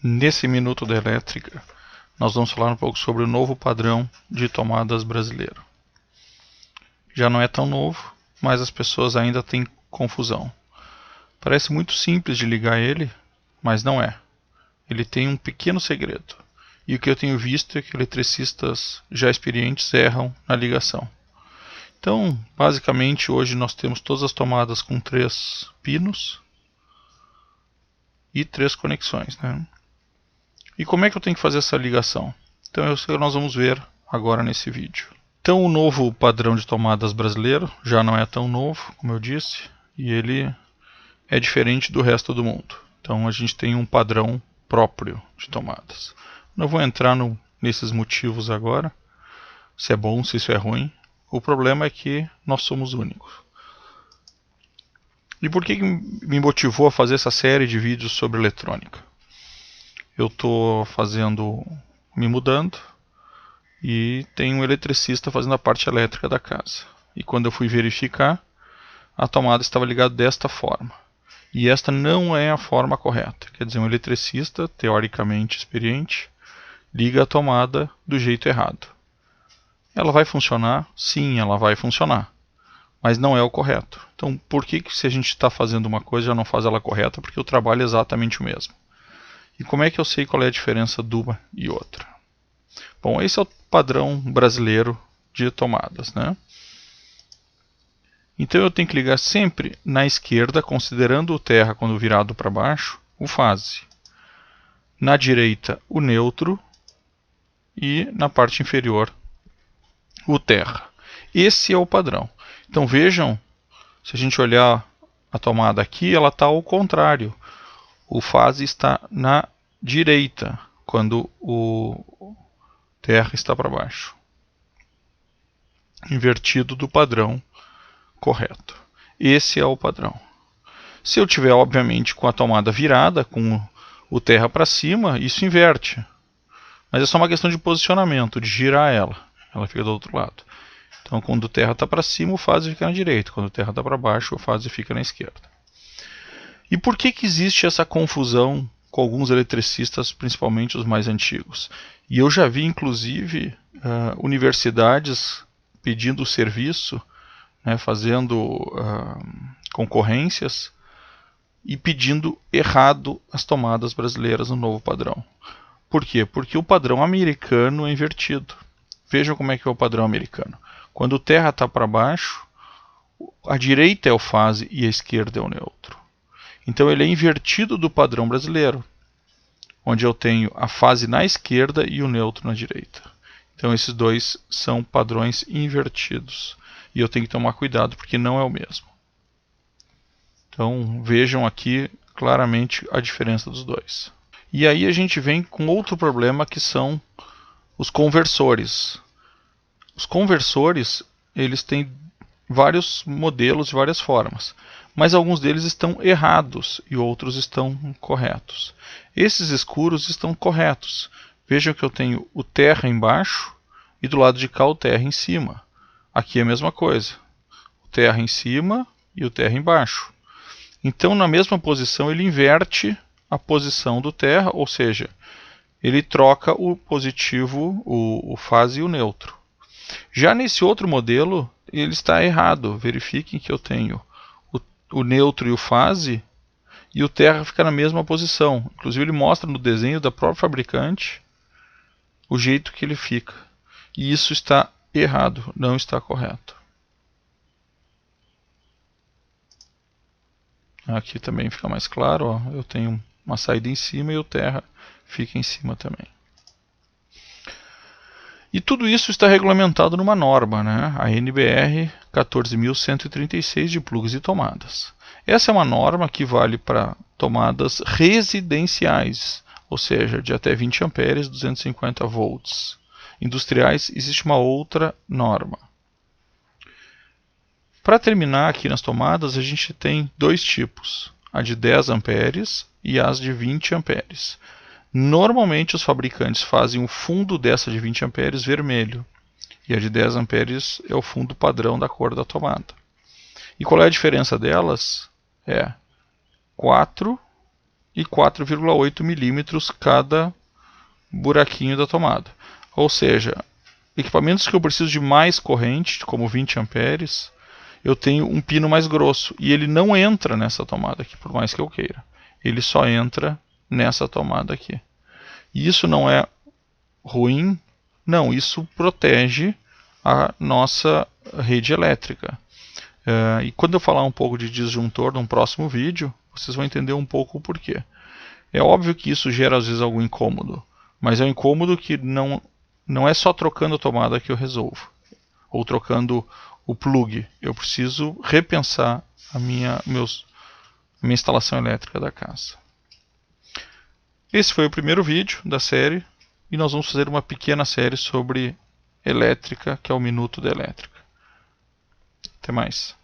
Nesse Minuto da Elétrica, nós vamos falar um pouco sobre o novo padrão de tomadas brasileiro. Já não é tão novo, mas as pessoas ainda têm confusão. Parece muito simples de ligar ele, mas não é. Ele tem um pequeno segredo. E o que eu tenho visto é que eletricistas já experientes erram na ligação. Então, basicamente, hoje nós temos todas as tomadas com 3 pinos e 3 conexões, né? E como é que eu tenho que fazer essa ligação? Então é isso que nós vamos ver agora nesse vídeo. Então o novo padrão de tomadas brasileiro já não é tão novo, como eu disse, e ele é diferente do resto do mundo. Então a gente tem um padrão próprio de tomadas. Não vou entrar nesses motivos agora, se é bom, se isso é ruim. O problema é que nós somos únicos. E por que me motivou a fazer essa série de vídeos sobre eletrônica? Eu estou me mudando e tem um eletricista fazendo a parte elétrica da casa. E quando eu fui verificar, a tomada estava ligada desta forma. E esta não é a forma correta. Quer dizer, um eletricista, teoricamente experiente, liga a tomada do jeito errado. Ela vai funcionar? Sim, ela vai funcionar. Mas não é o correto. Então, por que se a gente está fazendo uma coisa já não faz ela correta? Porque o trabalho é exatamente o mesmo. E como é que eu sei qual é a diferença de uma e outra? Bom, esse é o padrão brasileiro de tomadas, né? Então eu tenho que ligar sempre na esquerda, considerando o terra quando virado para baixo, o fase. Na direita, o neutro. E na parte inferior, o terra. Esse é o padrão. Então vejam, se a gente olhar a tomada aqui, ela está ao contrário. O fase está na direita, quando o terra está para baixo. Invertido do padrão correto. Esse é o padrão. Se eu tiver, obviamente, com a tomada virada, com o terra para cima, isso inverte. Mas é só uma questão de posicionamento, de girar ela. Ela fica do outro lado. Então, quando o terra está para cima, o fase fica na direita. Quando o terra está para baixo, o fase fica na esquerda. E por que existe essa confusão com alguns eletricistas, principalmente os mais antigos? E eu já vi, inclusive, universidades pedindo serviço, né, fazendo concorrências e pedindo errado as tomadas brasileiras no novo padrão. Por quê? Porque o padrão americano é invertido. Vejam como é que é o padrão americano. Quando o terra está para baixo, a direita é o fase e a esquerda é o neutro. Então ele é invertido do padrão brasileiro, onde eu tenho a fase na esquerda e o neutro na direita. Então esses dois são padrões invertidos. E eu tenho que tomar cuidado porque não é o mesmo. Então vejam aqui claramente a diferença dos dois. E aí a gente vem com outro problema, que são os conversores. Os conversores, eles têm vários modelos de várias formas, mas alguns deles estão errados e outros estão corretos. Esses escuros estão corretos. Vejam que eu tenho o terra embaixo e do lado de cá o terra em cima. Aqui é a mesma coisa. O terra em cima e o terra embaixo. Então, na mesma posição, ele inverte a posição do terra, ou seja, ele troca o positivo, o fase e o neutro. Já nesse outro modelo, ele está errado. Verifiquem que eu tenho o neutro e o fase, e o terra fica na mesma posição. Inclusive ele mostra no desenho da própria fabricante o jeito que ele fica. E isso está errado, não está correto. Aqui também fica mais claro, ó, eu tenho uma saída em cima e o terra fica em cima também. E tudo isso está regulamentado numa norma, né? A NBR 14.136 de plugs e tomadas. Essa é uma norma que vale para tomadas residenciais, ou seja, de até 20 amperes, 250 volts. Industriais, existe uma outra norma. Para terminar aqui nas tomadas, a gente tem 2 tipos, a de 10 amperes e as de 20 amperes. Normalmente os fabricantes fazem o fundo dessa de 20 amperes vermelho, e a de 10 amperes é o fundo padrão da cor da tomada. E qual é a diferença delas? É 4 e 4,8 milímetros cada buraquinho da tomada. Ou seja, equipamentos que eu preciso de mais corrente, como 20 amperes, eu tenho um pino mais grosso e ele não entra nessa tomada aqui, por mais que eu queira. Ele só entra nessa tomada aqui. E isso não é ruim? Não, isso protege a nossa rede elétrica. E quando eu falar um pouco de disjuntor num próximo vídeo, vocês vão entender um pouco o porquê. É óbvio que isso gera às vezes algum incômodo, mas é um incômodo que não é só trocando a tomada que eu resolvo, ou trocando o plug. Eu preciso repensar a minha instalação elétrica da casa. Esse foi o primeiro vídeo da série, e nós vamos fazer uma pequena série sobre elétrica, que é o Minuto da Elétrica. Até mais.